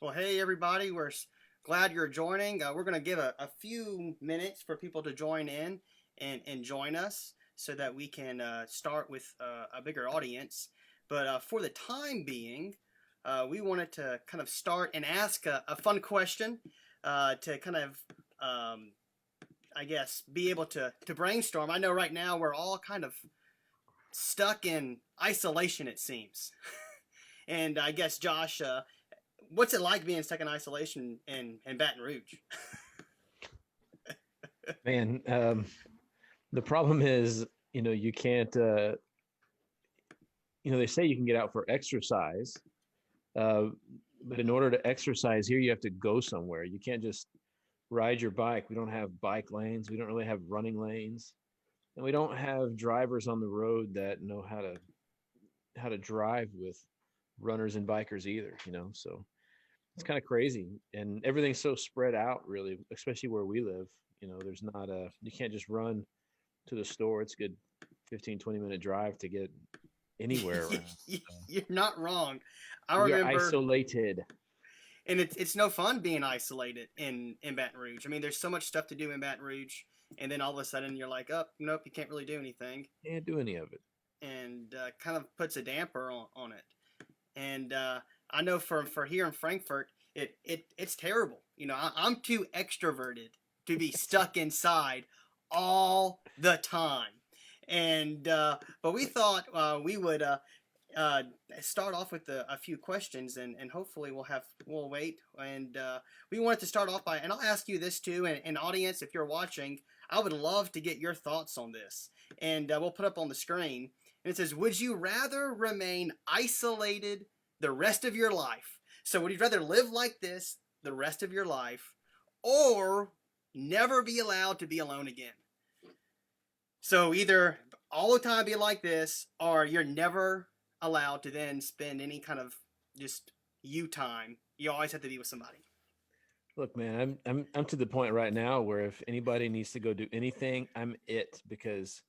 Well, hey, everybody. Glad you're joining. We're going to give a few minutes for people to join in and join us so that we can start with a bigger audience. But for the time being, we wanted to kind of start and ask a fun question to kind of, um, I guess, be able to brainstorm. I know right now we're all kind of stuck in isolation, it seems. And I guess, Josh, what's it like being stuck in isolation in Baton Rouge? Man, the problem is, you can't, they say you can get out for exercise, uh, but in order to exercise here, you have to go somewhere. You can't just ride your bike. We don't have bike lanes. We don't really have running lanes, and we don't have drivers on the road that know how to drive with runners and bikers either. So it's kind of crazy, and everything's so spread out, really, especially where we live. There's not a you can't just run to the store. It's a good 15-20 minute drive to get anywhere around. So You're not wrong. I we are remember, isolated. and it's no fun being isolated in Baton Rouge. I mean, there's so much stuff to do in Baton Rouge, and then all of a sudden you're like, oh, nope, you can't really do anything, Can't do any of it. and kind of puts a damper on it. And I know for here in Frankfurt, it's terrible. I'm too extroverted to be stuck inside all the time. And but we thought we would uh, start off with a few questions, and hopefully we'll wait. And we wanted to start off by, and I'll ask you this too, and audience, if you're watching, I would love to get your thoughts on this, and we'll put up on the screen. And it says, would you rather remain isolated the rest of your life? So would you rather live like this the rest of your life, or never be allowed to be alone again? So either all the time be like this, or you're never allowed to then spend any kind of just you time. You always have to be with somebody. Look, man, I'm to the point right now where if anybody needs to go do anything, I'm it, because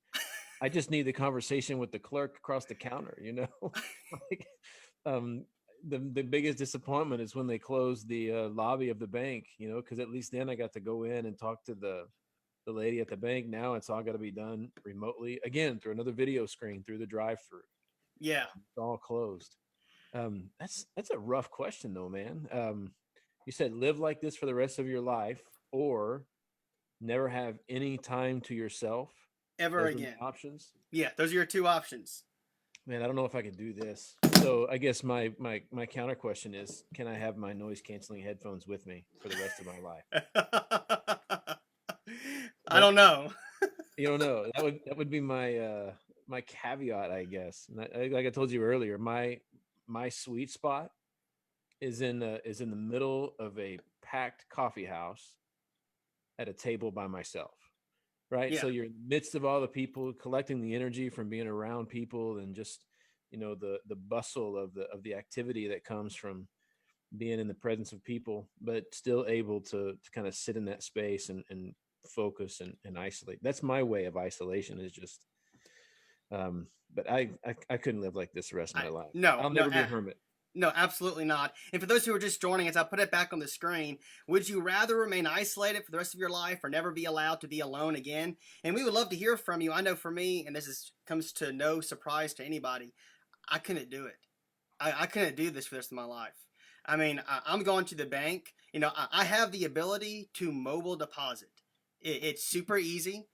I just need the conversation with the clerk across the counter. Like, um, the biggest disappointment is when they close the lobby of the bank. Because at least then I got to go in and talk to the lady at the bank. Now it's all got to be done remotely again through another video screen through the drive-through. Yeah. It's all closed. That's a rough question though, man. You said live like this for the rest of your life, or never have any time to yourself. Ever Those are again. my options. Yeah, those are your two options. Man, I don't know if I can do this. So I guess my counter question is, can I have my noise canceling headphones with me for the rest of my life? I That don't know. You don't know. That would be my caveat, I guess. And like I told you earlier, my sweet spot is in the middle of a packed coffee house at a table by myself. Right? Yeah. So you're in the midst of all the people, collecting the energy from being around people, and just the bustle of the activity that comes from being in the presence of people, but still able to kind of sit in that space and focus and isolate. That's my way of isolation, is just but I couldn't live like this the rest of I my life. no I'll no never be a hermit. no, absolutely not. And for those who are just joining us, I'll put it back on the screen. Would you rather remain isolated for the rest of your life, or never be allowed to be alone again? And we would love to hear from you. I know for me, and this is comes to no surprise to anybody, I couldn't do it. I couldn't do this for the rest of my life. I mean, I'm going to the bank. I have the ability to mobile deposit. It's super easy.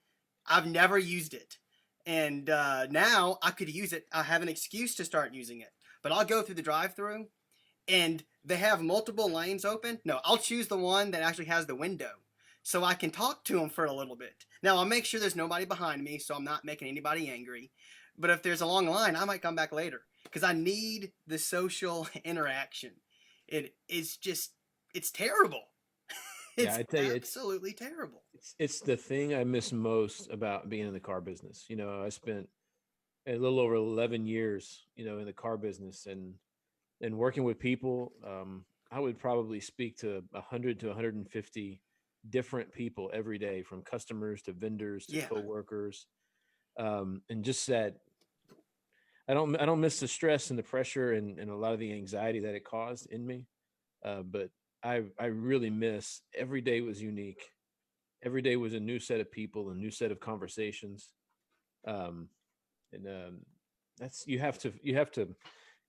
I've never used it. And now I could use it. I have an excuse to start using it. But I'll go through the drive through and they have multiple lanes open. No, I'll choose the one that actually has the window so I can talk to them for a little bit. Now, I'll make sure there's nobody behind me so I'm not making anybody angry. But if there's a long line, I might come back later because I need the social interaction. It's just, it's terrible. Yeah, It's I tell you, absolutely terrible. it's the thing I miss most about being in the car business. I spent a little over 11 years, in the car business, and working with people. I would probably speak to 100 to 150 different people every day, from customers to vendors to Yeah. coworkers. And just that, I don't miss the stress and the pressure and a lot of the anxiety that it caused in me. But I really miss. Every day was unique. Every day was a new set of people, a new set of conversations. Um, and That's, you have to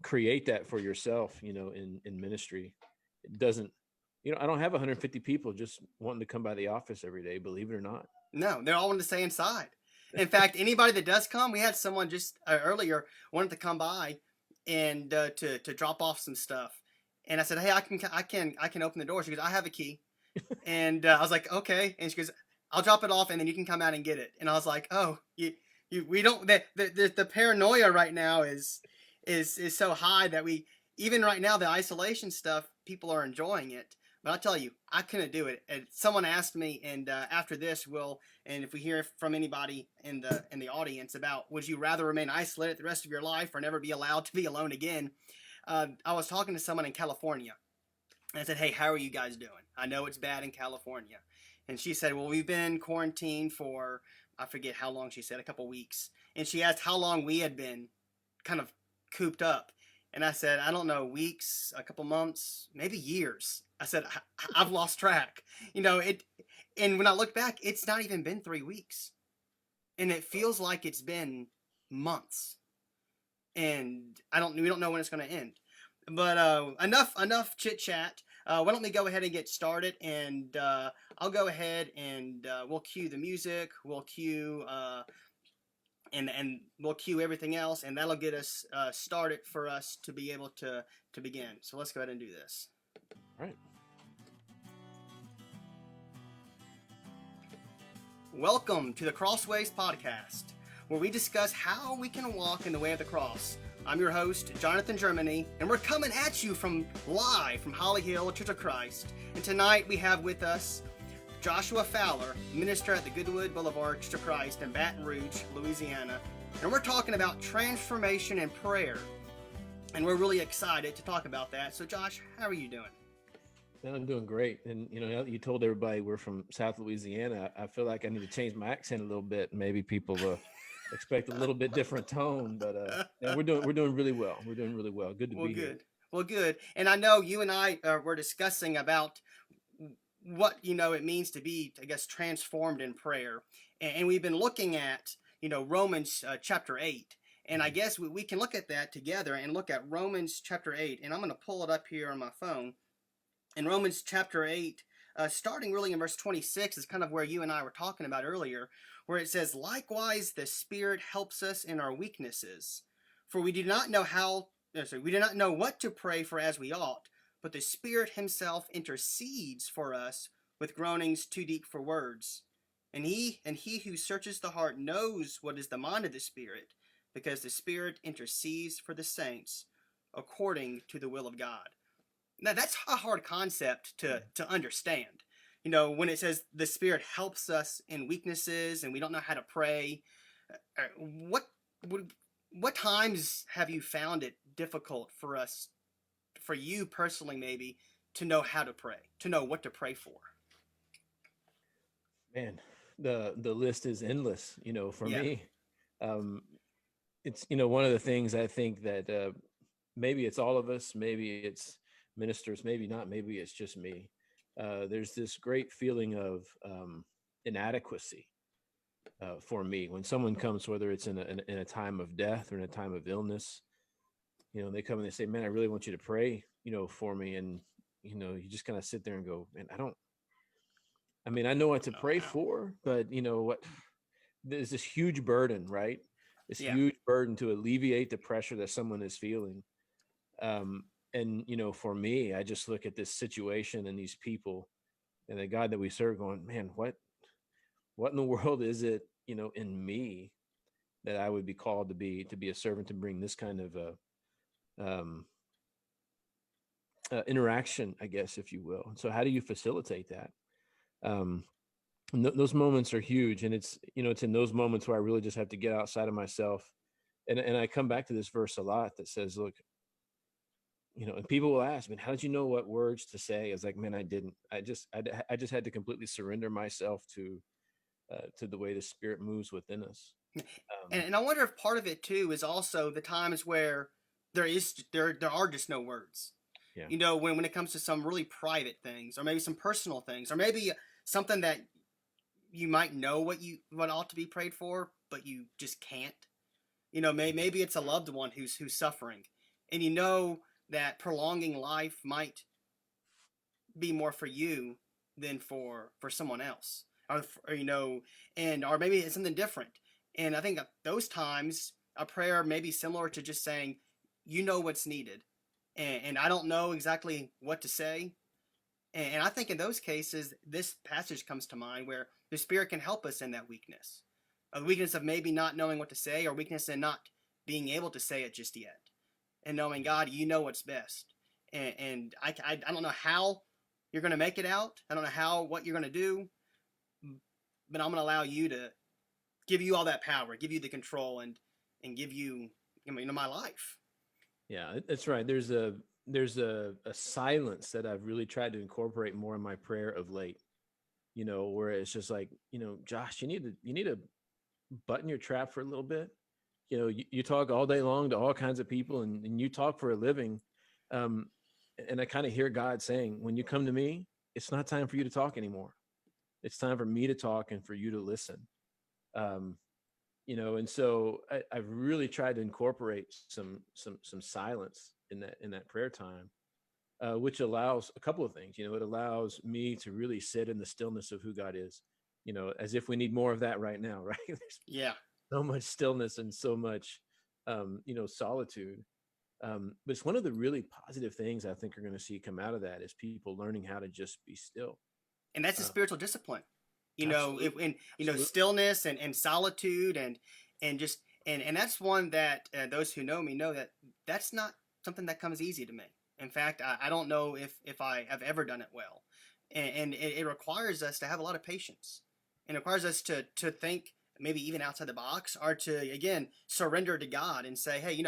create that for yourself, in ministry. It doesn't, I don't have 150 people just wanting to come by the office every day, believe it or not. No, they all wanted to stay inside. In fact, anybody that does come, we had someone just earlier wanted to come by and to drop off some stuff. And I said, "Hey, I can open the door." She goes, "I have a key." And I was like, "Okay." And she goes, "I'll drop it off, and then you can come out and get it." And I was like, "Oh, we don't. The paranoia right now is so high that we, even right now, the isolation stuff, people are enjoying it. But I'll tell you, I couldn't do it. And someone asked me, and after this, and if we hear from anybody in the audience about, would you rather remain isolated the rest of your life or never be allowed to be alone again? I was talking to someone in California, and I said, "Hey, how are you guys doing? I know it's bad in California." And she said, "Well, we've been quarantined for, I forget how long she said, a couple weeks." And she asked how long we had been kind of cooped up. And I said, "I don't know, weeks, a couple months, maybe years." I said, "I've lost track." It, and when I look back, it's not even been 3 weeks. And it feels like it's been months. And we don't know when it's going to end. But enough chit chat. Why don't we go ahead and get started? And I'll go ahead and we'll cue the music. We'll cue and we'll cue everything else, and that'll get us started for us to be able to begin. So let's go ahead and do this. All right. Welcome to the Crossways podcast, where we discuss how we can walk in the way of the cross. I'm your host, Jonathan Germany, and we're coming at you live from Holly Hill Church of Christ. And tonight we have with us Joshua Fowler, minister at the Goodwood Boulevard Church of Christ in Baton Rouge, Louisiana. And we're talking about transformation and prayer. And we're really excited to talk about that. So Josh, how are you doing? Man, I'm doing great. And you told everybody we're from South Louisiana. I feel like I need to change my accent a little bit. Maybe people expect a little bit different tone, but yeah, we're doing really well. We're doing really well. Good to be here. Well, good. And I know you and I were discussing about what it means to be, I guess, transformed in prayer, and we've been looking at Romans chapter 8, and I guess we can look at that together and look at Romans chapter 8, and I'm going to pull it up here on my phone. In Romans chapter 8, starting really in verse 26 is kind of where you and I were talking about earlier, where it says, "Likewise the Spirit helps us in our weaknesses, for we do not know what to pray for as we ought, but the Spirit himself intercedes for us with groanings too deep for words. And he who searches the heart knows what is the mind of the Spirit, because the Spirit intercedes for the saints according to the will of God." Now that's a hard concept to understand. When it says the Spirit helps us in weaknesses and we don't know how to pray, what times have you found it difficult for you personally, maybe, to know how to pray, to know what to pray for? Man, the list is endless. For Yeah. me, it's one of the things I think that maybe it's all of us, maybe it's ministers, maybe not, maybe it's just me. There's this great feeling of inadequacy for me when someone comes, whether it's in a time of death or in a time of illness. They come and they say, "Man, I really want you to pray, for me." And you just kind of sit there and go, "Man, I know what to pray for, but what? There's this huge burden, right? This Yeah. huge burden to alleviate the pressure that someone is feeling." And for me, I just look at this situation and these people and the God that we serve, going, "Man, what in the world is it, in me that I would be called to be a servant, to bring this kind of um, interaction, I guess, if you will." And so, how do you facilitate that? Those moments are huge, and it's in those moments where I really just have to get outside of myself, and I come back to this verse a lot that says, "Look." And people will ask me, "How did you know what words to say?" I was like, "Man, I didn't. I just had to completely surrender myself to the way the Spirit moves within us." And I wonder if part of it too is also the times where there are just no words. Yeah. when it comes to some really private things, or maybe some personal things, or maybe something that you might know what ought to be prayed for, but you just can't. Maybe it's a loved one who's suffering, and that prolonging life might be more for you than for someone else, or maybe it's something different. And I think at those times a prayer may be similar to just saying, what's needed, and I don't know exactly what to say. And I think in those cases, this passage comes to mind where the Spirit can help us in that weakness, a weakness of maybe not knowing what to say, or weakness in not being able to say it just yet, and knowing, God, you know what's best. And I don't know how you're going to make it out. I don't know what you're going to do, but I'm going to allow you to give you all that power, give you the control, and give you, my life. Yeah, that's right. There's a silence that I've really tried to incorporate more in my prayer of late. Where it's just like, Josh, you need to button your trap for a little bit. You talk all day long to all kinds of people, and you talk for a living. Um, and I kind of hear God saying, when you come to me, it's not time for you to talk anymore. It's time for me to talk and for you to listen. Um, and so I've really tried to incorporate some silence in that prayer time, which allows a couple of things. It allows me to really sit in the stillness of who God is. As if we need more of that right now, right? There's Yeah. so much stillness and so much, solitude. But it's one of the really positive things I think are going to see come out of that is people learning how to just be still. And that's a Uh, spiritual discipline. If Absolutely, and absolutely. stillness and solitude, and just and that's one that those who know me know that that's not something that comes easy to me. In fact, I don't know if I have ever done it well, and it requires us to have a lot of patience, and it requires us to think maybe even outside the box, or to again surrender to God and say, hey,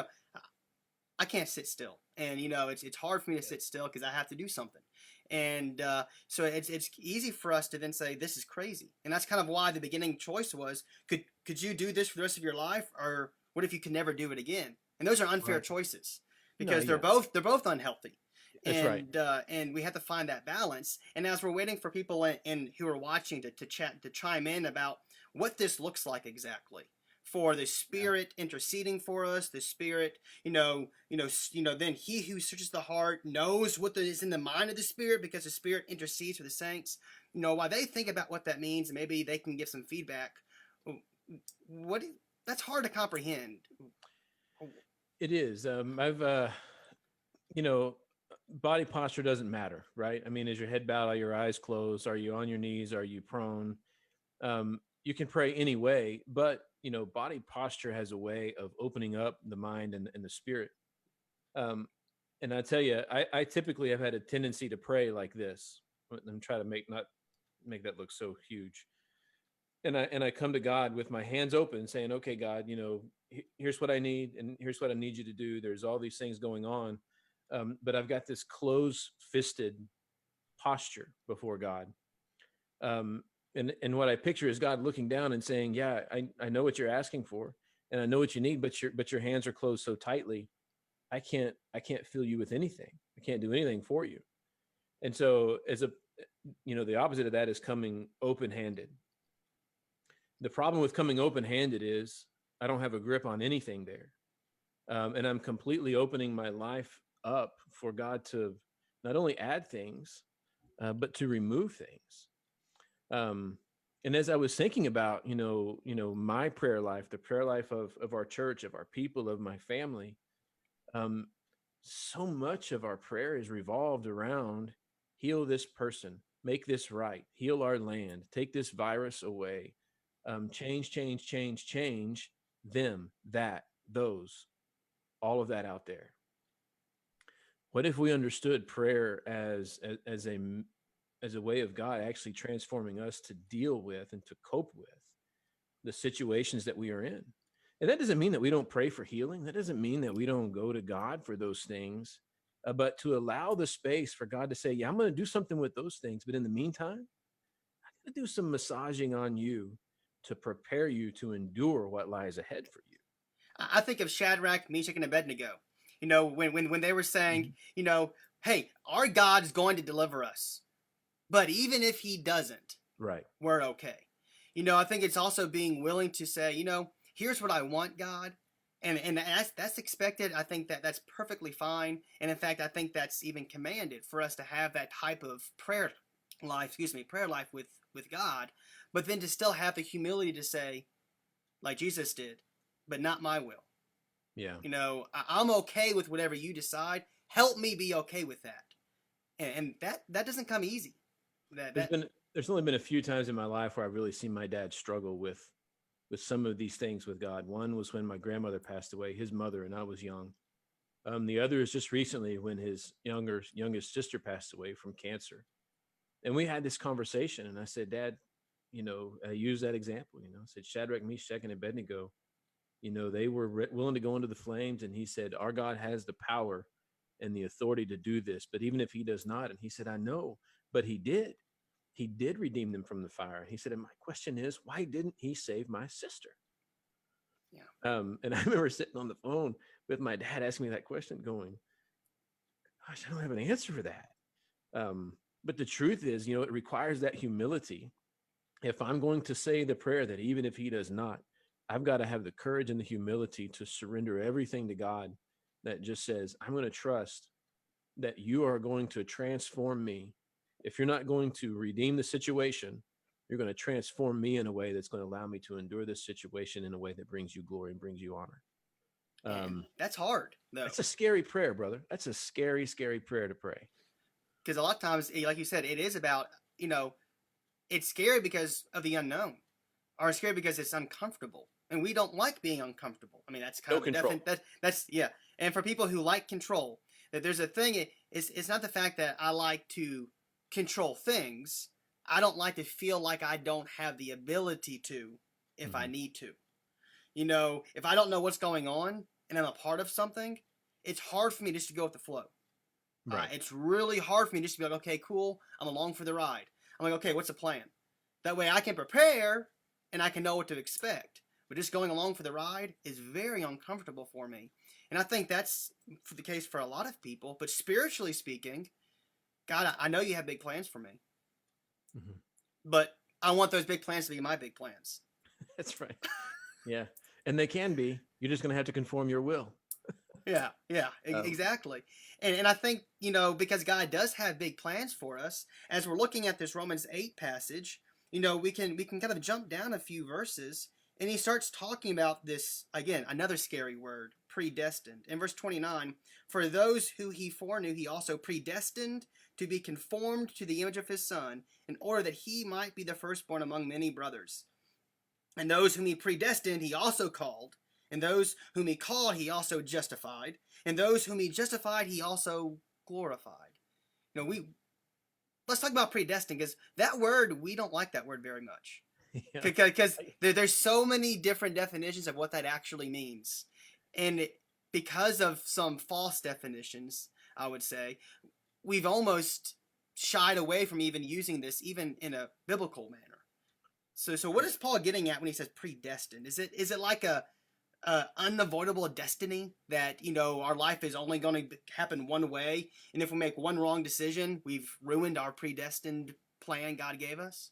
I can't sit still, and it's hard for me to Yeah. sit still because I have to do something, and so it's easy for us to then say this is crazy, and that's kind of why the beginning choice was, could you do this for the rest of your life, or what if you could never do it again? And those are unfair Right. choices No, because they're yeah, both unhealthy, that's right. and we have to find that balance. And as we're waiting for people who are watching to chat to chime in about what this looks like exactly, for the Yeah. Spirit interceding for us, the Spirit, then He who searches the heart knows what is in the mind of the Spirit, because the Spirit intercedes for the saints. While they think about what that means, and maybe they can give some feedback. What That's hard to comprehend. It is. I've, you know, body posture doesn't matter, right? I mean, is your head bowed? Are your eyes closed? Are you on your knees? Are you prone? You can pray any way, but body posture has a way of opening up the mind and the spirit. Um, and I tell you, I typically have had a tendency to pray like this. I'm trying to not make that look so huge. And I come to God with my hands open, saying, "Okay, God, here's what I need, and here's what I need you to do. There's all these things going on, but I've got this close-fisted posture before God." Um, and what I picture is God looking down and saying, "Yeah, I know what you're asking for, and I know what you need, but your hands are closed so tightly. I can't fill you with anything. I can't do anything for you." And so, the opposite of that is coming open-handed. The problem with coming open-handed is I don't have a grip on anything there, and I'm completely opening my life up for God to not only add things, but to remove things. Um, and as I was thinking about, my prayer life, the prayer life of our church, of our people, of my family, um, so much of our prayer is revolved around heal this person, make this right, heal our land, take this virus away, change, change, change, change them, that, those, all of that out there. What if we understood prayer as a way of God actually transforming us to deal with and to cope with the situations that we are in? And that doesn't mean that we don't pray for healing. That doesn't mean that we don't go to God for those things, but to allow the space for God to say, yeah, I'm going to do something with those things. But in the meantime, I'm going to do some massaging on you to prepare you to endure what lies ahead for you. I think of Shadrach, Meshach, and Abednego. When they were saying, Mhm. hey, our God is going to deliver us. But even if he doesn't, Right. we're okay. I think it's also being willing to say, here's what I want, God. And that's expected. I think that that's perfectly fine. And in fact, I think that's even commanded for us to have that type of prayer life with God, but then to still have the humility to say, like Jesus did, but not my will. Yeah. I'm okay with whatever you decide. Help me be okay with that. And that doesn't come easy. That There's that been there's only been a few times in my life where I've really seen my dad struggle with some of these things with God. One was when my grandmother passed away, his mother, and I was young. The other is just recently when his youngest sister passed away from cancer. And we had this conversation, and I said, Dad, I use that example. I said Shadrach, Meshach, and Abednego. They were willing to go into the flames, and he said, our God has the power and the authority to do this. But even if he does not, and he said, I know, but he did. He did redeem them from the fire. He said, and my question is, why didn't he save my sister? yeah. And I remember sitting on the phone with my dad asking me that question, going, gosh, I don't have an answer for that. But the truth is, it requires that humility. If I'm going to say the prayer that even if he does not, I've got to have the courage and the humility to surrender everything to God that just says, I'm going to trust that you are going to transform me. If you're not going to redeem the situation, you're going to transform me in a way that's going to allow me to endure this situation in a way that brings you glory and brings you honor. And Um, that's hard though, that's a scary prayer, brother. That's a scary, scary prayer to pray. because a lot of times, like you said, it is about it's scary because of the unknown, or it's scary because it's uncomfortable, and we don't like being uncomfortable. I mean, that's kind No of a control. that's yeah. And for people who like control, that there's a thing. It's not the fact that I like to control things. I don't like to feel like I don't have the ability to if I Mm-hmm. need to. If I don't know what's going on and I'm a part of something, it's hard for me just to go with the flow. Right. It's really hard for me just to be like, okay, cool, I'm along for the ride. I'm like, okay, what's the plan? That way I can prepare and I can know what to expect. But just going along for the ride is very uncomfortable for me. And I think that's for the case for a lot of people. But spiritually speaking, God, I know you have big plans for me. Mm-hmm. But I want those big plans to be my big plans. That's right. Yeah. And they can be. You're just going to have to conform your will. Yeah, Um, exactly. And I think, because God does have big plans for us, as we're looking at this Romans 8 passage, we can kind of jump down a few verses and he starts talking about this again, another scary word, predestined. In verse 29, for those who he foreknew, he also predestined to be conformed to the image of his son, in order that he might be the firstborn among many brothers. And those whom he predestined, he also called. And those whom he called, he also justified. And those whom he justified, he also glorified. We let's talk about predestined because that word we don't like that word very much yeah. because there's so many different definitions of what that actually means, and because of some false definitions, I would say we've almost shied away from even using this even in a biblical manner. So what is Paul getting at when he says predestined? Is it like a unavoidable destiny that our life is only going to happen one way, and if we make one wrong decision, we've ruined our predestined plan God gave us?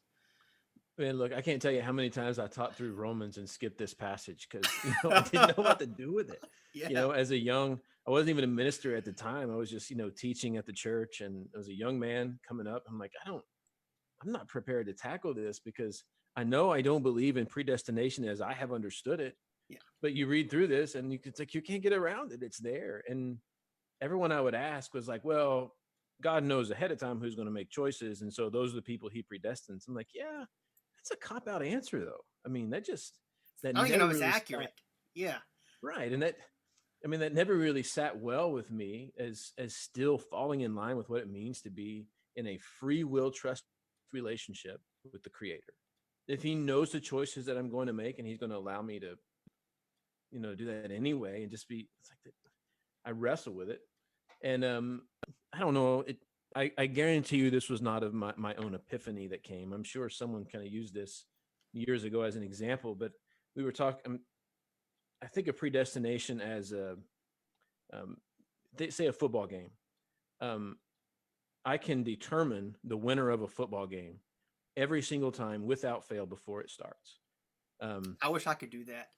Man, look, I can't tell you how many times I taught through Romans and skipped this passage because, I didn't know what to do with it. Yeah, As a young, I wasn't even a minister at the time. I was just, teaching at the church, and as a young man coming up, I'm like, I'm not prepared to tackle this because I know I don't believe in predestination as I have understood it. yeah. But you read through this and it's like, you can't get around it. It's there. And everyone I would ask was like, well, God knows ahead of time who's going to make choices. And so those are the people he predestines. I'm like, yeah, that's a cop out answer though. I mean, that I don't even know never if it's really sat accurate. Yeah, right. And that never really sat well with me as still falling in line with what it means to be in a free will trust relationship with the creator. If he knows the choices that I'm going to make and he's going to allow me to, do that anyway and just be, it's like that. I wrestle with it. And I don't know. I guarantee you this was not of my own epiphany that came. I'm sure someone kind of used this years ago as an example, but we were talking. I think of predestination as a, they say a football game. um, I can determine the winner of a football game every single time without fail before it starts. Um, I wish I could do that.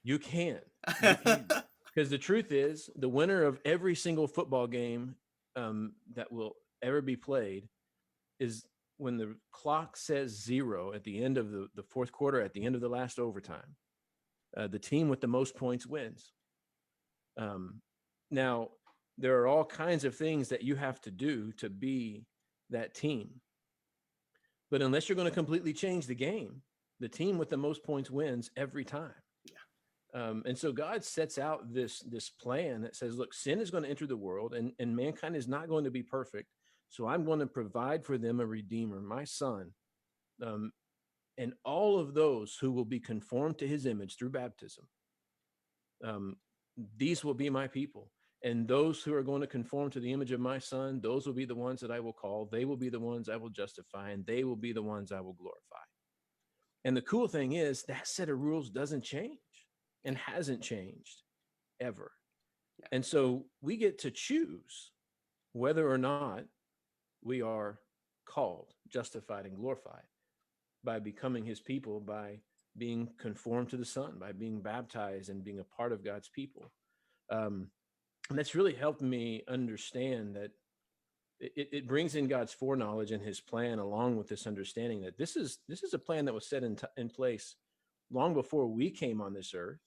you can, you can, because the truth is, the winner of every single football game that will ever be played is when the clock says zero at the end of the fourth quarter, at the end of the last overtime. The team with the most points wins. Um, Now, there are all kinds of things that you have to do to be that team. But unless you're going to completely change the game, the team with the most points wins every time. Yeah. And so God sets out this plan that says, look, sin is going to enter the world, and mankind is not going to be perfect. So I'm going to provide for them a redeemer, my son, um, and all of those who will be conformed to his image through baptism. Um, these will be my people. And those who are going to conform to the image of my son, those will be the ones that I will call. They will be the ones I will justify, and they will be the ones I will glorify. And the cool thing is that set of rules doesn't change and hasn't changed ever. Yeah. And so we get to choose whether or not we are called, justified, and glorified by becoming his people, by being conformed to the Son, by being baptized and being a part of God's people. Um, and that's really helped me understand that it brings in God's foreknowledge and his plan, along with this understanding that this is a plan that was set in place long before we came on this earth.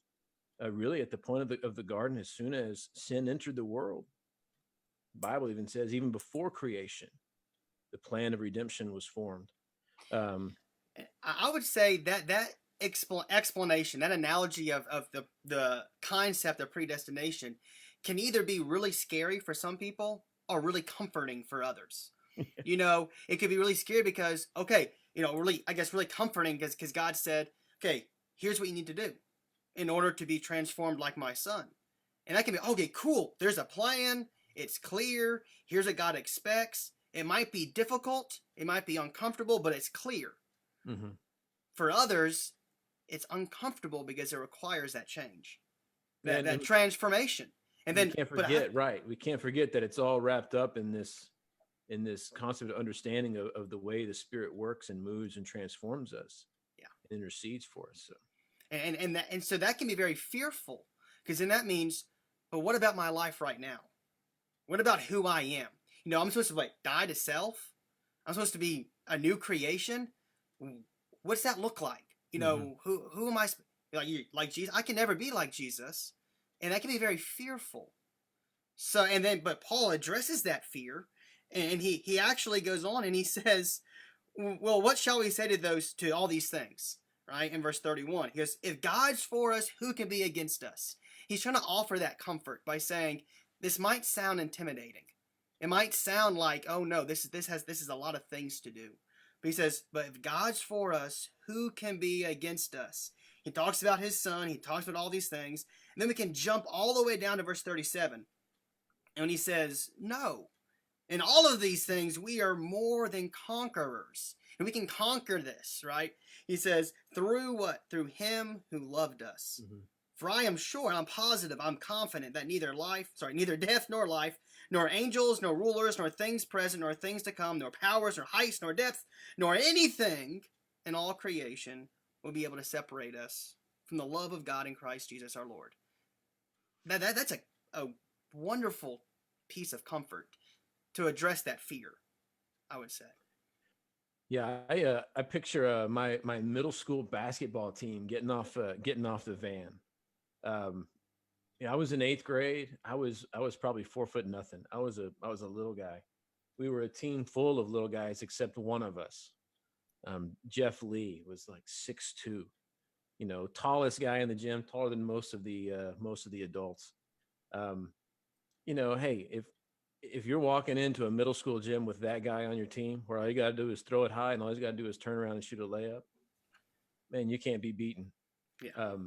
Really, at the point of the garden, as soon as sin entered the world, the Bible even says, even before creation, the plan of redemption was formed. Um, I would say that explanation, that analogy of the concept of predestination, can either be really scary for some people or really comforting for others. You know, it could be really scary because, okay, you know, really, I guess, really comforting because God said, okay, here's what you need to do in order to be transformed like my son. And that can be, okay, cool. There's a plan. It's clear. Here's what God expects. It might be difficult. It might be uncomfortable, but it's clear. mm-hmm. For others, it's uncomfortable because it requires that change, that and transformation. And we then, can't but forget, right? We can't forget that it's all wrapped up in this concept of understanding of the way the Spirit works and moves and transforms us, yeah, and intercedes for us. So, and so that can be very fearful because then that means, but what about my life right now? What about who I am? You know, I'm supposed to like die to self. I'm supposed to be a new creation. What's that look like? You mm-hmm. know, who am I? Like Jesus? I can never be like Jesus, and that can be very fearful. So and then, but Paul addresses that fear, and he actually goes on and he says, "Well, what shall we say to those to all these things?" Right in verse 31, he goes, "If God's for us, who can be against us?" He's trying to offer that comfort by saying, "This might sound intimidating. It might sound like, oh no, this is a lot of things to do." But he says, "But if God's for us, who can be against us?" He talks about his son. He talks about all these things. And then we can jump all the way down to verse 37. And he says, no. In all of these things, we are more than conquerors. And we can conquer this, right? He says, through what? Through him who loved us. Mm-hmm. For I am sure, I'm positive, I'm confident that neither death nor life, nor angels, nor rulers, nor things present, nor things to come, nor powers, nor heights, nor depth, nor anything in all creation will be able to separate us from the love of God in Christ Jesus our Lord. That's a wonderful piece of comfort to address that fear, I would say. Yeah, I picture my middle school basketball team getting off the van. Um, yeah, I was in eighth grade. I was probably 4 foot nothing. I was a little guy. We were a team full of little guys except one of us. Jeff Lee was like 6'2", tallest guy in the gym, taller than most of the adults. Um, hey, if you're walking into a middle school gym with that guy on your team, where all you got to do is throw it high and all you got to do is turn around and shoot a layup, man, you can't be beaten. Yeah.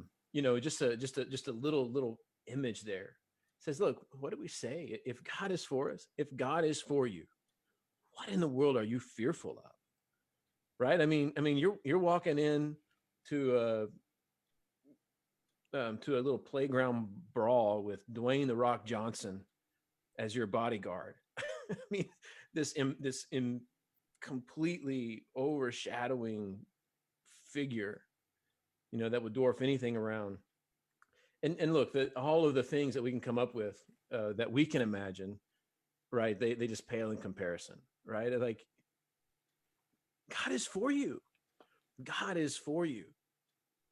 Just a little image there. It says, look, what do we say? If God is for us, if God is for you, what in the world are you fearful of? Right? I mean, you're walking in to to a little playground brawl with Dwayne the Rock Johnson as your bodyguard. I mean, this completely overshadowing figure, that would dwarf anything around. And look, all of the things that we can come up with, that we can imagine, right? They just pale in comparison, right? Like, God is for you. God is for you.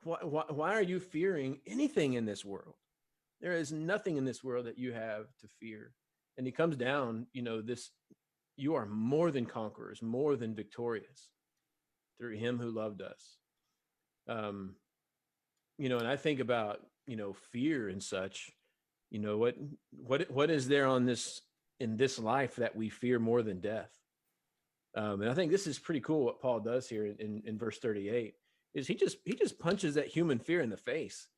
Why are you fearing anything in this world? There is nothing in this world that you have to fear. And he comes down, this, you are more than conquerors, more than victorious through him who loved us. Um, and I think about, fear and such, what is there in this life that we fear more than death? And I think this is pretty cool what Paul does here in verse 38 is he just punches that human fear in the face.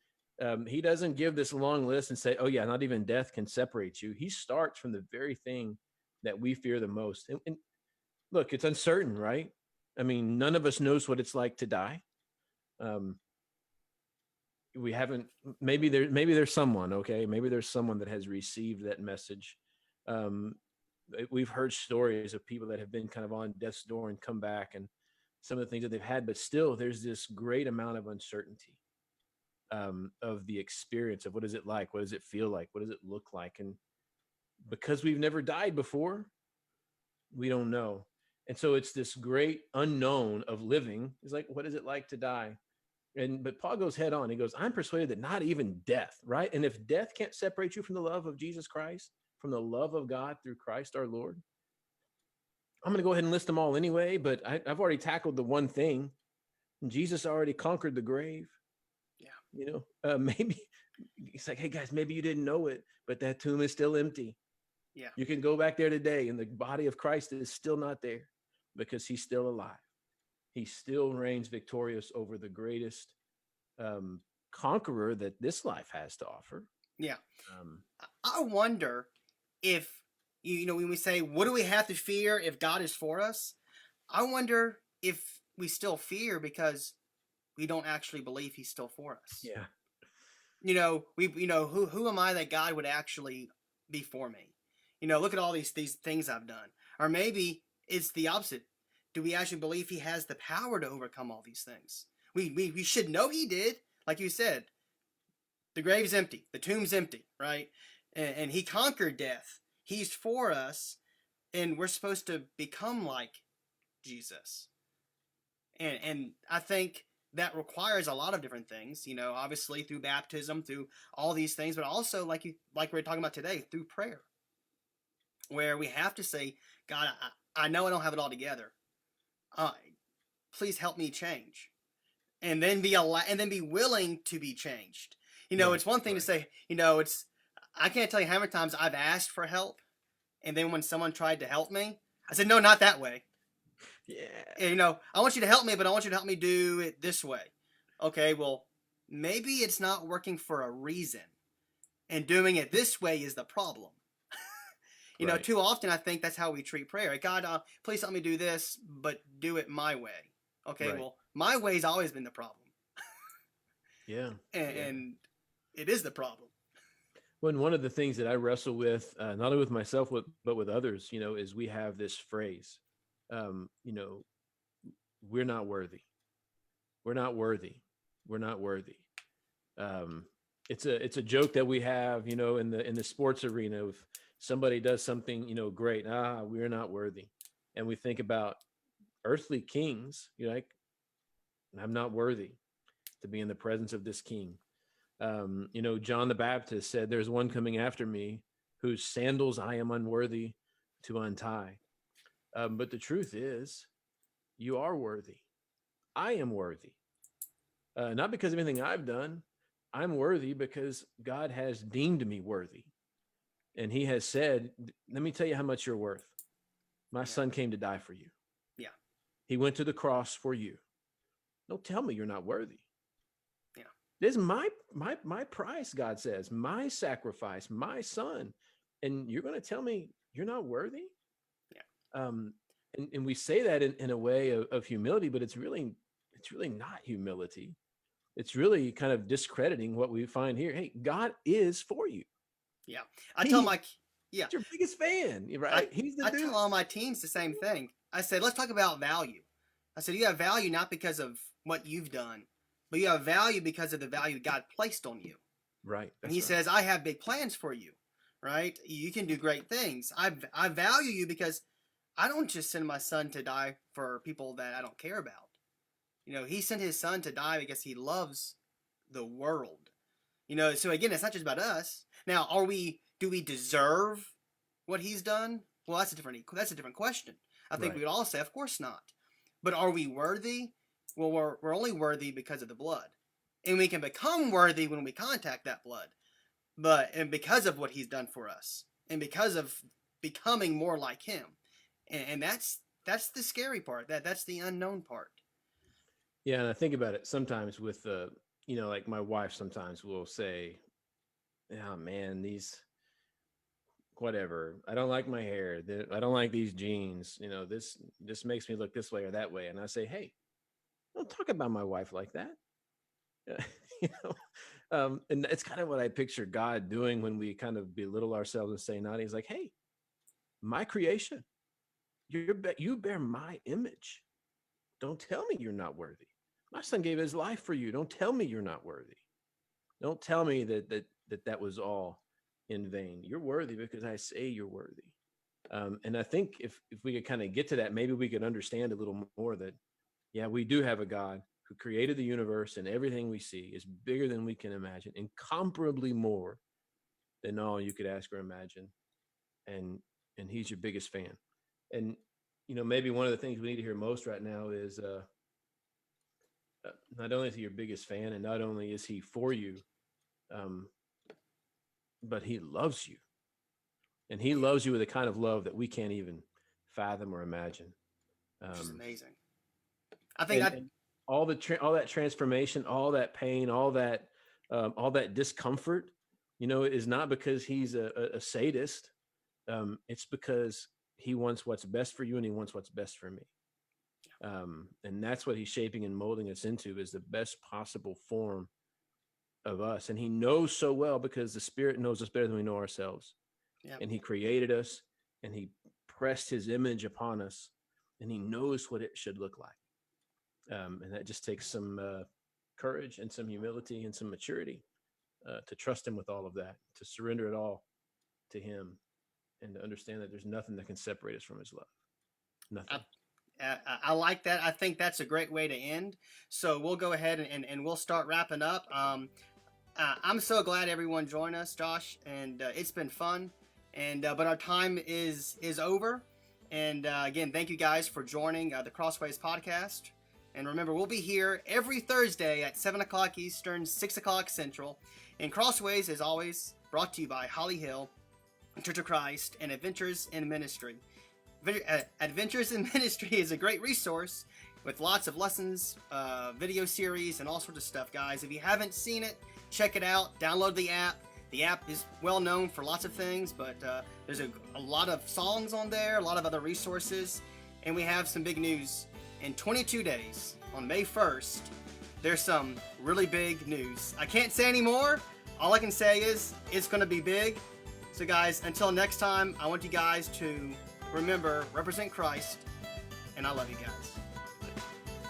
He doesn't give this long list and say, oh yeah, not even death can separate you. He starts from the very thing that we fear the most. And look, it's uncertain, right? I mean, none of us knows what it's like to die. We haven't, maybe there's someone, okay, maybe there's someone that has received that message. um we've heard stories of people that have been kind of on death's door and come back, and some of the things that they've had, but still there's this great amount of uncertainty, of the experience of what is it like, what does it feel like, what does it look like. And because we've never died before, we don't know. And so it's this great unknown of living. It's like, what is it like to die? But Paul goes head on. He goes, I'm persuaded that not even death, right? And if death can't separate you from the love of Jesus Christ, from the love of God through Christ our Lord, I'm going to go ahead and list them all anyway, but I've already tackled the one thing. Jesus already conquered the grave. Yeah. Maybe it's like, hey guys, maybe you didn't know it, but that tomb is still empty. Yeah. You can go back there today, and the body of Christ is still not there because he's still alive. He still reigns victorious over the greatest conqueror that this life has to offer. Yeah. Um, I wonder if, when we say, what do we have to fear if God is for us? I wonder if we still fear because we don't actually believe he's still for us. yeah. Who am I that God would actually be for me? Look at all these things I've done. Or maybe it's the opposite. Do we actually believe he has the power to overcome all these things? We should know he did. Like you said, the grave's empty, the tomb's empty, right? And he conquered death. He's for us, and we're supposed to become like Jesus. And I think that requires a lot of different things, obviously through baptism, through all these things, but also like we're talking about today, through prayer, where we have to say, God, I know I don't have it all together. Please help me change, and then be willing to be changed. Right, it's one thing to say, I can't tell you how many times I've asked for help, and then when someone tried to help me, I said, no, not that way. Yeah. I want you to help me, but I want you to help me do it this way. Okay, well, maybe it's not working for a reason, and doing it this way is the problem. Right. Too often I think that's how we treat prayer. God, please help me do this, but do it my way. Okay, Right. well, my way's always been the problem. Yeah. And it is the problem. When one of the things that I wrestle with, not only with myself, but with others, is we have this phrase, um, you know, we're not worthy. We're not worthy. We're not worthy. Um, it's a joke that we have, in the sports arena. If somebody does something, great, we're not worthy, and we think about earthly kings. You're like, I'm not worthy to be in the presence of this king. John the Baptist said, "There's one coming after me, whose sandals I am unworthy to untie." But the truth is, you are worthy. I am worthy. Not because of anything I've done. I'm worthy because God has deemed me worthy. And he has said, let me tell you how much you're worth. My son came to die for you. Yeah. He went to the cross for you. Don't tell me you're not worthy. Yeah. This is my price, God says, my sacrifice, my son. And you're going to tell me you're not worthy? Yeah. And we say that in a way of humility, but it's really not humility. It's really kind of discrediting what we find here. Hey, God is for you. Yeah. I tell my Yeah. He's your biggest fan, right? He's the I dude. tell all my teams the same thing. I said, let's talk about value. I said, you have value not because of what you've done, but you have value because of the value God placed on you. Right. And he says, I have big plans for you, right? You can do great things. I value you because I don't just send my son to die for people that I don't care about. You know, he sent his son to die because he loves the world. You know, so again, it's not just about us. Now, do we deserve what he's done? Well, that's a different question. I think we would all say, of course not. But are we worthy? Well, we're only worthy because of the blood. And we can become worthy when we contact that blood. And because of what he's done for us. And because of becoming more like him. And that's the scary part. That's the unknown part. Yeah, and I think about it sometimes with like my wife sometimes will say, "Oh man, these whatever. I don't like my hair. I don't like these jeans. This makes me look this way or that way." And I say, "Hey, don't talk about my wife like that." you and it's kind of what I picture God doing when we kind of belittle ourselves and say not. He's like, "Hey, my creation, you bear my image. Don't tell me you're not worthy. My son gave his life for you. Don't tell me you're not worthy. Don't tell me that was all in vain. You're worthy because I say you're worthy." And I think if we could kind of get to that, maybe we could understand a little more that, yeah, we do have a God who created the universe, and everything we see is bigger than we can imagine, incomparably more than all you could ask or imagine. And he's your biggest fan. And, maybe one of the things we need to hear most right now is not only is he your biggest fan, and not only is he for you, but he loves you. And he loves you with a kind of love that we can't even fathom or imagine. Which is amazing. I think and all that transformation, all that pain, all that discomfort, is not because he's a sadist. It's because he wants what's best for you, and he wants what's best for me. And that's what he's shaping and molding us into, is the best possible form of us. And he knows so well, because the Spirit knows us better than we know ourselves. Yeah. And he created us, and he pressed his image upon us, and he knows what it should look like. And that just takes some courage and some humility and some maturity to trust him with all of that, to surrender it all to him, and to understand that there's nothing that can separate us from his love. Nothing. I like that. I think that's a great way to end. So we'll go ahead and we'll start wrapping up. I'm so glad everyone joined us, Josh, and it's been fun. And but our time is over. And again, thank you guys for joining the Crossways podcast. And remember, we'll be here every Thursday at 7 o'clock Eastern, 6 o'clock Central. And Crossways is always brought to you by Holly Hill, Church of Christ, and Adventures in Ministry. Adventures in Ministry is a great resource with lots of lessons, video series, and all sorts of stuff, guys. If you haven't seen it, check it out. Download the app. The app is well known for lots of things, but there's a lot of songs on there, a lot of other resources, and we have some big news. In 22 days, on May 1st, there's some really big news. I can't say any more. All I can say is it's going to be big. So guys, until next time, I want you guys to remember, represent Christ, and I love you guys.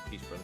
Peace, brother.